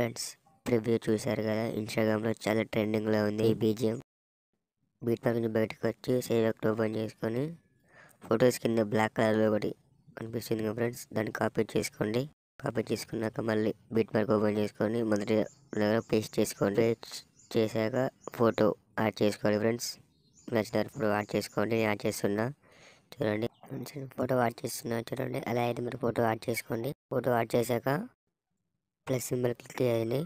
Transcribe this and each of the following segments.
Friends, preview చూశారు కదా, ఇన్స్టాగ్రామ్లో చాలా ట్రెండింగ్లో ఉంది ఈ బీజిఎం. బీట్ మార్క్ నుంచి బయటకు వచ్చి సేవ్ యాక్ట్ ఓపెన్ చేసుకొని ఫొటోస్ కింద బ్లాక్ కలర్లో ఒకటి కనిపిస్తుంది కదా ఫ్రెండ్స్, దాన్ని కాపీ చేసుకోండి. కాపీ చేసుకున్నాక మళ్ళీ బీట్ మార్క్ ఓపెన్ చేసుకొని మొదటి దగ్గర పేస్ట్ చేసుకోండి. పేస్ట్ చేశాక ఫోటో యాడ్ చేసుకోవాలి ఫ్రెండ్స్. నచ్చిన ఫోటో యాడ్ చేసుకోండి. నేను యాడ్ చేస్తున్నా చూడండి ఫ్రెండ్స్, ఫోటో యాడ్ చేస్తున్నా చూడండి. అలా అయితే మీరు ఫోటో యాడ్ చేసుకోండి. ఫోటో యాడ్ చేశాక ప్లస్ సింబల్ క్లిక్ చేయండి.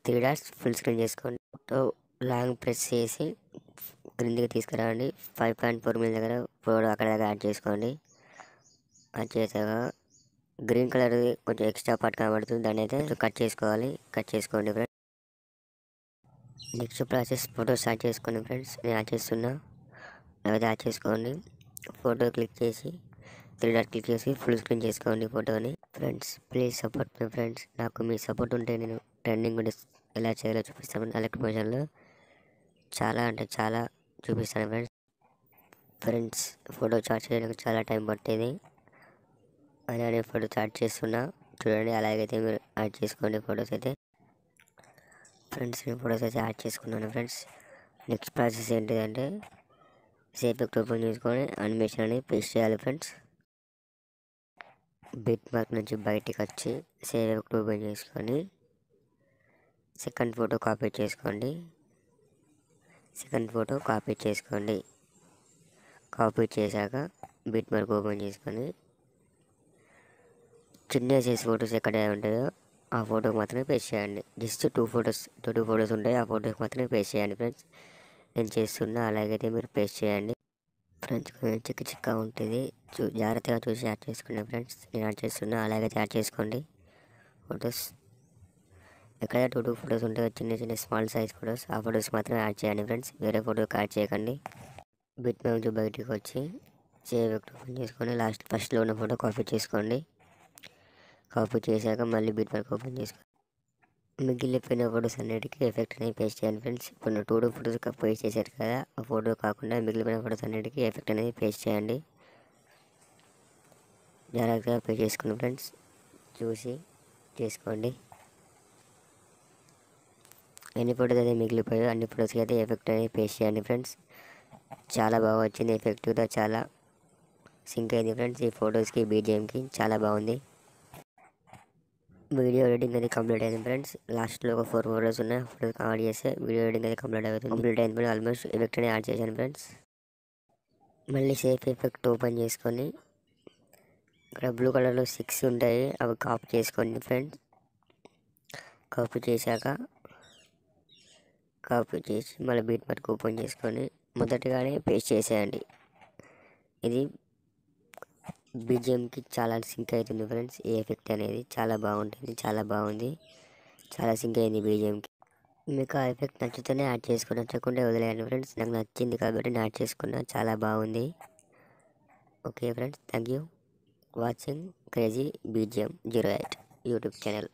3 డాట్స్ ఫుల్ స్క్రీన్ చేసుకోండి. ఫోటో లాంగ్ ప్రెస్ చేసి క్రిందికి తీసుకురండి. 5.4 mm దగ్గర ఫోటో అక్కడ దగ్గర యాడ్ చేసుకోండి. యాడ్ చేశాక గ్రీన్ కలర్ కొంచెం ఎక్స్ట్రా పార్ట్ కనబడుతుంది, దాన్ని అయితే కట్ చేసుకోవాలి. కట్ చేసుకోండి friends. Next process photos add చేసుకోండి ఫ్రెండ్స్. నేను యాడ్ చేస్తున్నా, అయితే యాడ్ చేసుకోండి. ఫోటో క్లిక్ చేసి 3 డాట్ క్లిక్ చేసి ఫుల్ స్క్రీన్ చేసుకోండి ఫోటోని. Friends, please support me friends. నాకు మీ సపోర్ట్ ఉంటే నేను ట్రెండింగ్ వీడియోస్ ఎలా చేయాలో చూపిస్తాను. ఎలక్ట్రిక్ మోషన్లో చాలా అంటే చాలా చూపిస్తాను ఫ్రెండ్స్. ఫోటో చార్ట్ చేయడానికి చాలా టైం పట్టేది, అయినా నేను ఫోటో చార్ట్ చేస్తున్నా చూడండి. అలాగైతే మీరు యాడ్ చేసుకోండి ఫొటోస్ అయితే. ఫ్రెండ్స్, నేను ఫొటోస్ అయితే యాడ్ చేసుకున్నాను ఫ్రెండ్స్. నెక్స్ట్ ప్రాసెస్ ఏంటిదంటే సేవ్ ఎఫెక్ట్ ఓపెన్ చేసుకొని అనిమేషన్ అని పేస్ట్ చేయాలి ఫ్రెండ్స్. బీట్ మార్క్ నుంచి బయటికి వచ్చి సేవ్ ఎఫెక్ట్ ఓపెన్ చేసుకొని సెకండ్ ఫోటో కాపీ చేసుకోండి. కాపీ చేశాక బీట్ మార్క్ ఓపెన్ చేసుకొని చిన్న సైజ్ ఫొటోస్ ఎక్కడ ఉంటాయో ఆ ఫోటోకి మాత్రమే పేస్ట్ చేయండి. జస్ట్ 2 ఫొటోస్ ఉంటాయి, ఆ ఫోటోకి మాత్రమే పేస్ట్ చేయండి ఫ్రెండ్స్. నేను చేస్తున్నా, అలాగైతే మీరు పేస్ట్ చేయండి ఫ్రెండ్స్. కొంచెం చిక్క ఉంటుంది, జాగ్రత్తగా చూసి యాడ్ చేసుకోండి ఫ్రెండ్స్. నేను యాడ్ చేస్తున్నా, అలాగైతే యాడ్ చేసుకోండి ఫొటోస్. ఎక్కడ 2 ఫొటోస్ ఉంటాయో చిన్న స్మాల్ సైజ్ ఫొటోస్, ఆ ఫొటోస్ మాత్రం యాడ్ చేయండి ఫ్రెండ్స్. వేరే ఫోటోకి యాడ్ చేయకండి. బిట్ మ్యాప్ నుంచి బయటికి వచ్చి సేవ్ ఓపెన్ చేసుకొని ఫస్ట్లో ఉన్న ఫోటో కాపీ చేసుకోండి. కాపీ చేశాక మళ్ళీ బిట్ మ్యాప్ ఓపెన్ చేసుకోండి. మిగిలిపోయిన ఫొటోస్ అన్నిటికీ ఎఫెక్ట్ అనేది పేస్ట్ చేయాలి ఫ్రెండ్స్. ఇప్పుడు 2 ఫొటోస్ పేస్ట్ చేశారు కదా, ఆ ఫోటో కాకుండా మిగిలిపోయిన ఫొటోస్ అన్నిటికీ ఎఫెక్ట్ అనేది పేస్ట్ చేయండి. జాగ్రత్తగా పేస్ట్ చేసుకోండి ఫ్రెండ్స్, చూసి చేసుకోండి. ఎన్ని ఫొటోస్ అయితే మిగిలిపోయాయో అన్ని ఫొటోస్కి అయితే ఎఫెక్ట్ అనేది పేస్ట్ చేయండి ఫ్రెండ్స్. చాలా బాగా వచ్చింది, ఎఫెక్టివ్గా చాలా సింక్ అయింది ఫ్రెండ్స్. ఈ ఫొటోస్కి బీజిఎంకి చాలా బాగుంది. వీడియో ఎడిటింగ్ అయితే కంప్లీట్ అయింది ఫ్రెండ్స్. లాస్ట్లో ఒక 4 ఫొటోస్ ఉన్నాయి, ఫొటోస్ యాడ్ చేస్తే వీడియో ఎడిటింగ్ అయితే కంప్లీట్ అయింది. ఆల్మోస్ట్ ఎఫెక్ట్ అనేది యాడ్ చేశాను ఫ్రెండ్స్. మళ్ళీ సేఫ్ ఎఫెక్ట్ ఓపెన్ చేసుకొని ఇక్కడ బ్లూ కలర్లో 6 ఉంటాయి, అవి కాపీ చేసుకోండి ఫ్రెండ్స్. కాపీ చేసి మళ్ళీ బీట్ మార్క్ ఓపెన్ చేసుకొని మొదటిగానే పేస్ట్ చేసేయండి. ఇది బీజిఎంకి చాలా సింక్ అవుతుంది ఫ్రెండ్స్. ఈ ఎఫెక్ట్ అనేది చాలా బాగుంటుంది, చాలా బాగుంది, చాలా సింక్ అయింది బీజిఎంకి. మీకు ఆ ఎఫెక్ట్ నచ్చితేనే యాడ్ చేసుకుని, నచ్చకుండా వదిలేయండి ఫ్రెండ్స్. నాకు నచ్చింది కాబట్టి నేను యాడ్ చేసుకున్నా, చాలా బాగుంది. Okay friends, thank you watching crazy BGM 08 YouTube channel.